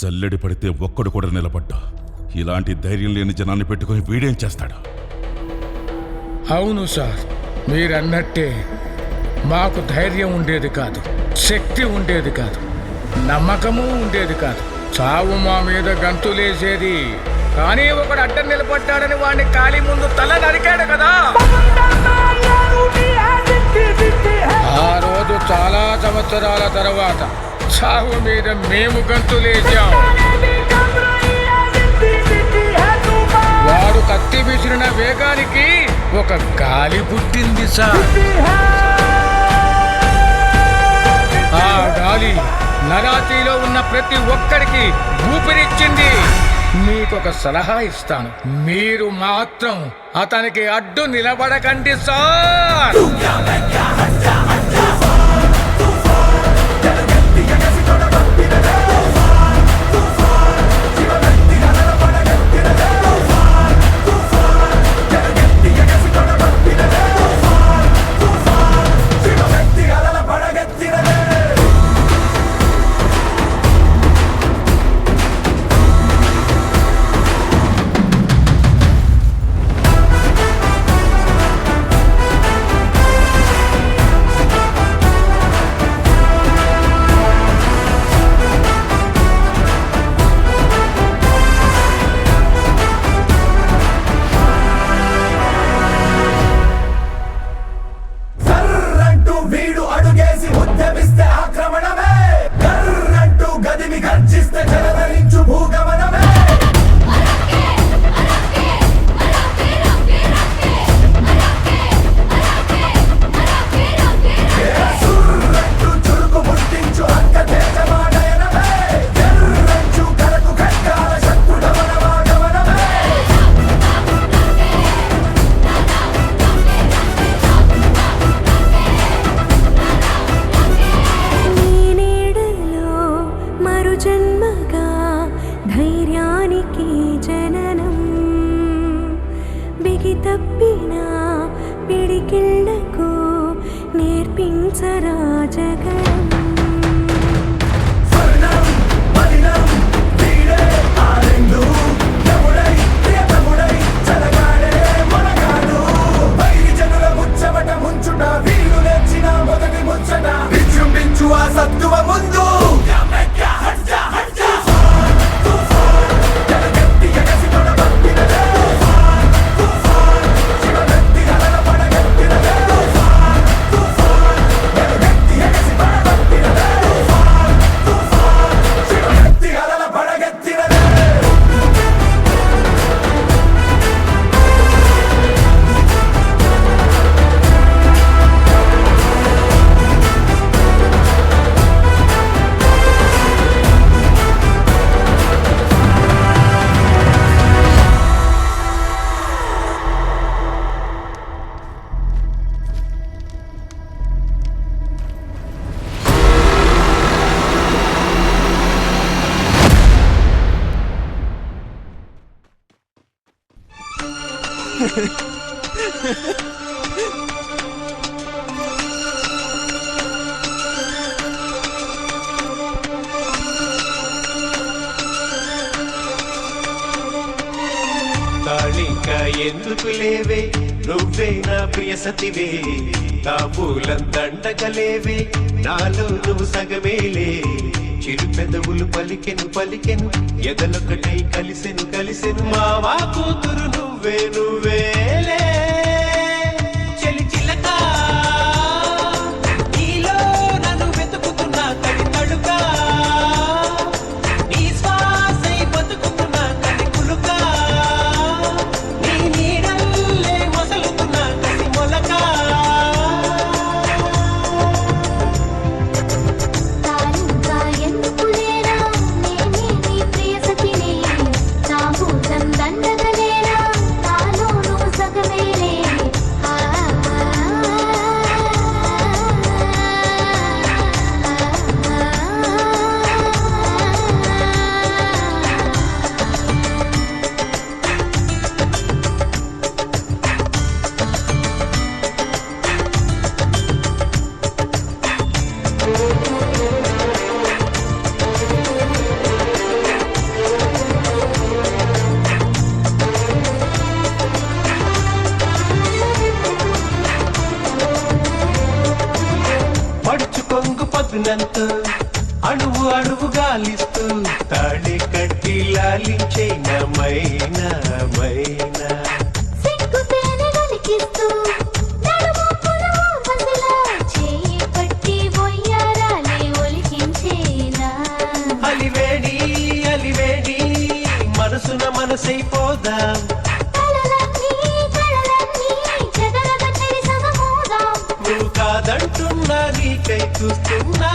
జల్లెడి పడితే ఒక్కడు కూడా నిలబడ్డా. ఇలాంటి ధైర్యం లేని జనాన్ని పెట్టుకుని వీడేం చేస్తాడు? అవును సార్, మీరన్నట్టే మాకు ధైర్యం ఉండేది కాదు, శక్తి ఉండేది కాదు, నమ్మకము ఉండేది కాదు. చావు మా మీద గంతులేసేది. కానీ ఒకడు అడ్డం నిలబడ్డాడని వాడిని ఖాళీ ముందు తల నరికాడు కదా. ఆ రోజు చాలా సంవత్సరాల తర్వాత చావు మీద మేము గంతులేసాం. వాడు కత్తి విసిరిన వేగానికి ఒక గాలి పుట్టింది సార్. ఆ గాలి నరాతిలో ఉన్న ప్రతి ఒక్కరికి ఊపిరిచ్చింది. మీకొక సలహా ఇస్తాను, మీరు మాత్రం అతనికి అడ్డు నిలబడకండి సార్. తప్పినా పిడికిళ్లకు నేర్పించరా జగడం. తాళింకా ఎందుకు లేవే, నువ్వే నా ప్రియ సతివే. తాపూలందండగలేవే, నాలో నువ్వు సగమేలే. చిరు పెదవులు పలికెను పలికెను, ఎదలొకటై కలిసెను కలిసెను. మావా కూతురు నువ్వే నువ్వేలే. చెలి చిలక నీలో నన్ను వెతుకుతున్నా కడి తడుగా, నీ శ్వాసై బతుకుతున్నా కడి కులుగా, నీ నీడల్లే మొసలుతున్నా కసి మొలక. దండగలేరా నాలో నువ్వు సగమేలే. మౌనంతో అణువు అణువు గాలిస్తూ తాళి కట్టి లాలించే మైనా మైనా సిగ్గు తేనె గలికిస్తూ నడుము పురము బసలా చేయి పట్టి బొయ్యారాలే ఒలికించేనా అలివేడి అలివేడి మనసున మనసైపోదాం కలలన్నీ జగరగట్టడి సగమోదాం నువ్వు కాదంటున్నా నీకై చూస్తున్నా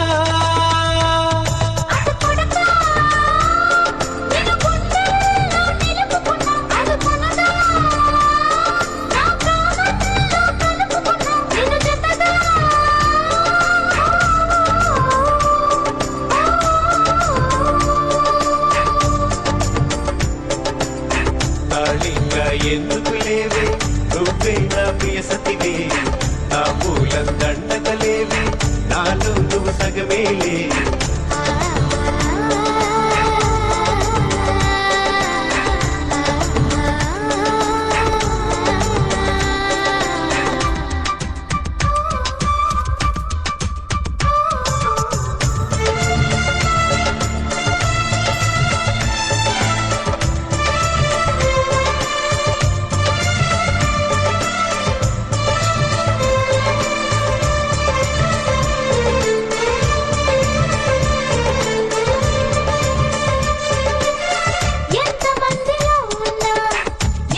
అటు కొడకా నిన్ను గుండెల్లో నిలుపుకున్నా అనుకున్నదా నా ప్రాణంలో కలుపుకున్నా నిన్ను జతగా తాళింగా ఎందుకు లేవే నువ్వే నా ప్రియ సతివే నా మూలం దండగలేవే నాలో నువ్వు సగమేలే ఎంతమందిలో ఉన్నా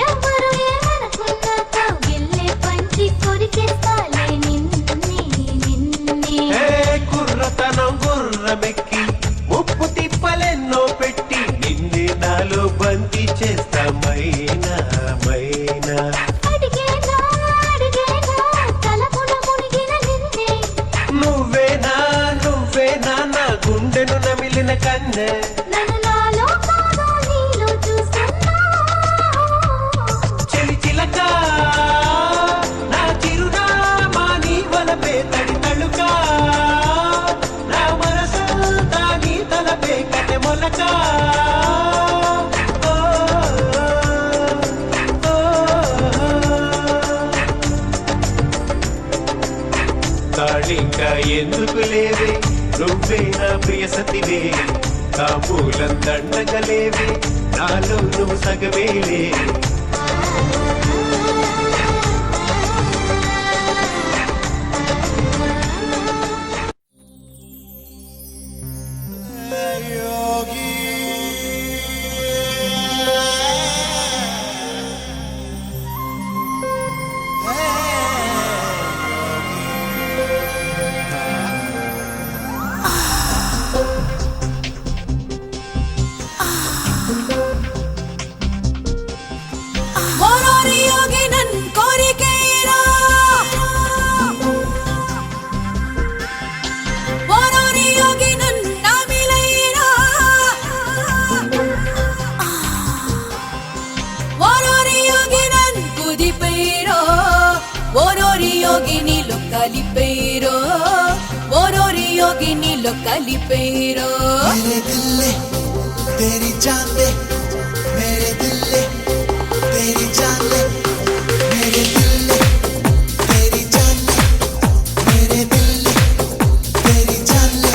ఎవరు ఏమనుకున్నా కౌగిల్లే పంచి కొరికేస్తాలే నిన్నే ఏ కుర్రతనం గుర్రమెక్కి ముప్పు తిప్పలెన్నో పెట్టి నిన్నే నాలో బందీ చేస్తా మైనా మైనా అడిగేనా తలపున మునిగిన నిన్నే నువ్వేనా నువ్వేనా నా గుండెను నమిలిన కన్నె నన్ను నాలో కాదో నీలో చూస్తున్నా చెలి చిలక నా చిరునామా నీ వలపే తడి తళుక నా మనసంతా నీ తలపే కటె మొలక ఓ, ఓ, తాళింకా ఎందుకు లేవే నువ్వే నా ప్రియ సతివే తాంబూలం దండగలేవే నాలో నువ్వు సగమేలే ಓರೋರಿ ಯೋಗಿ ನನ್ ಕೋರಿಕೆಯಿರ ಓರೋರಿ ಯೋಗಿ ನನ್ ನಾಮಿಲೈರ ಓರೋರಿ ಯೋಗಿ ನನ್ ಕುದಿಪೈರೋ ಓರೋರಿ ಯೋಗಿ ನೀಲು ಕಲಿಪೈರೋ ಓರೋರಿ ಯೋಗಿ ನೀಲು ಕಲಿಪೈರೋ मेरे दिल ले तेरी जान ले मेरे दिल ले तेरी जान ले मेरे दिल ले तेरी जान ले मेरे दिल ले तेरी जान ले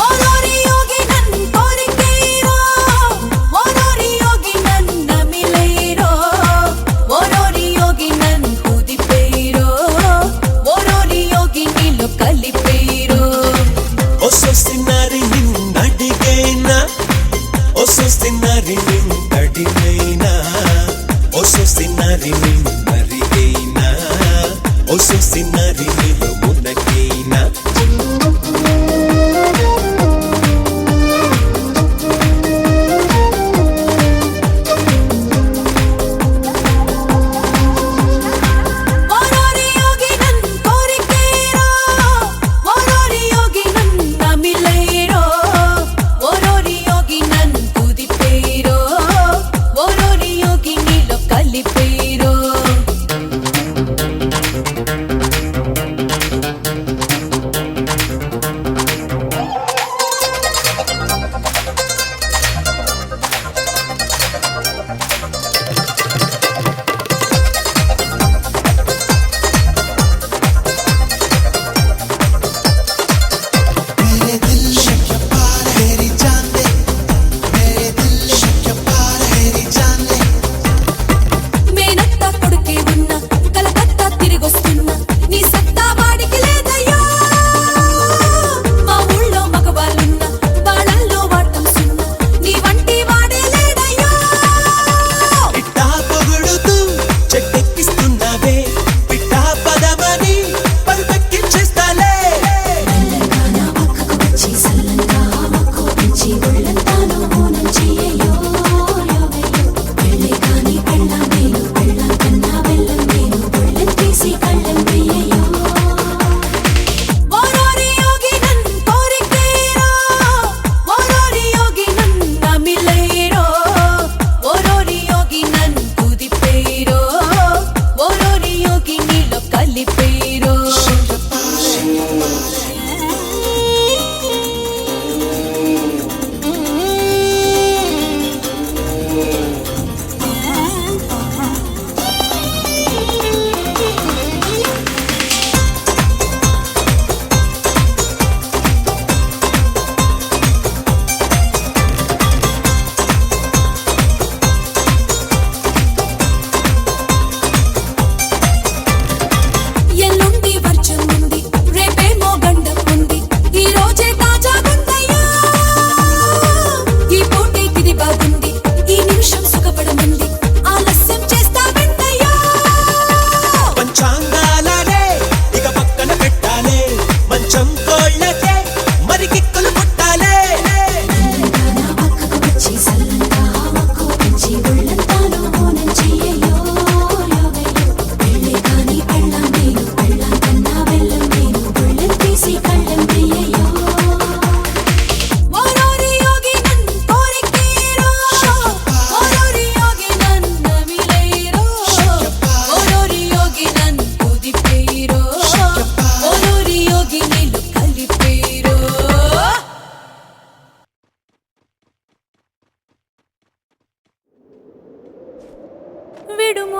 ಓರೋರಿ ಯೋಗಿ ನನ್ ಕೋರಿಕೆಯಿರೋ ಓರೋರಿ ಯೋಗಿ ನನ್ನ ಮಿಲೈರೋ ಓರೋರಿ ಯೋಗಿ ನನ್ ಕುದಿಪೈರೋ ಓರೋರಿ ಯೋಗಿ ನೀಲು ಕಲಿಪೈರೋ ಒಸೊಸ್ತಿನಾರಿ ನಿನ್ನಡಿಗೇನ ಒಸೊಸ್ತಿನಾರಿ ನಿನ್ನಡಿಗೇನ ಒಸೊಸ್ತಿನಾರಿ ನಿನ್ನರಿಗೇನ ಒಸೊಸ್ತಿನಾರಿ ನಿಲು ಮುನಗೇನ ಓರೋರಿ ಯೋಗಿ ನನ್ ಕೋರಿಕೆಯಿರೋ ಓರೋರಿ ಯೋಗಿ ನನ್ನ ಮಿಲೈರೋ ಓರೋರಿ ಯೋಗಿ ನನ್ ಕುದಿಪೈರೋ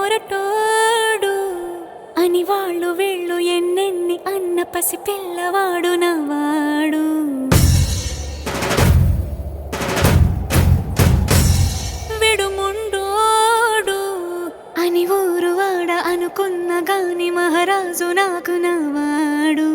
మొరటోడు అని వాళ్ళు వీళ్ళు ఎన్నెన్ని అన్న పసి పిల్లవాడు నవాడు. విడుముండోడు అని ఊరు వాడ అనుకున్న గాని మహారాజు నాకు నవాడు.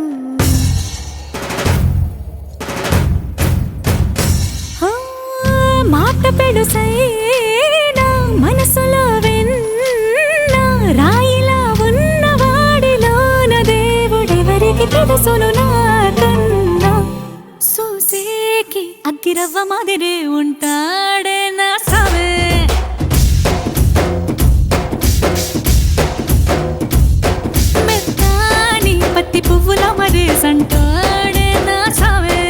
మాట పెడుసైనా మనసులో వెన్న రాయిలా ఉన్నవాడిలోన దేవుడెవరికి తెలుసును నాకన్నా. సూసేకి అగ్గిరవ్వ మాదిరే ఉంటాడే నా సవే. మెత్తాని పత్తి పువ్వుల మరేసంటాడే నా సవే.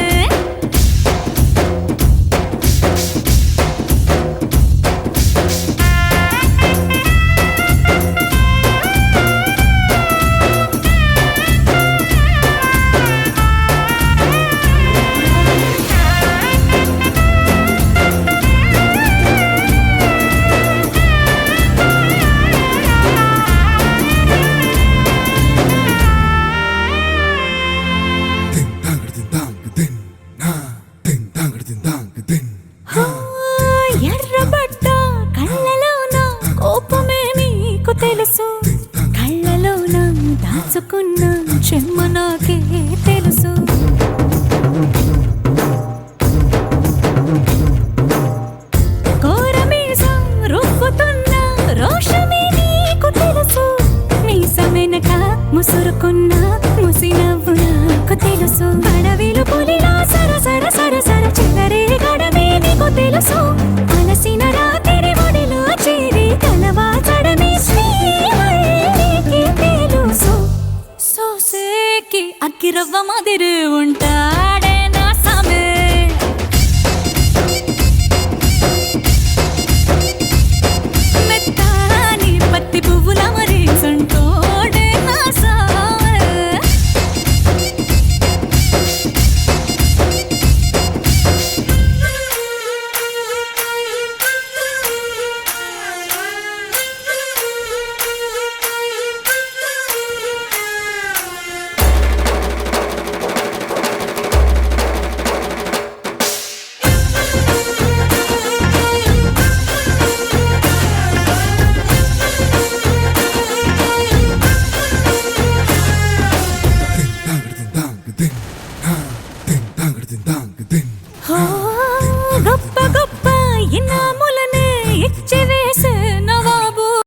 ఎర్రబడ్డ కళ్ళలోన కోపమే నీకు తెలుసు. కళ్ళలోన దాచుకున్న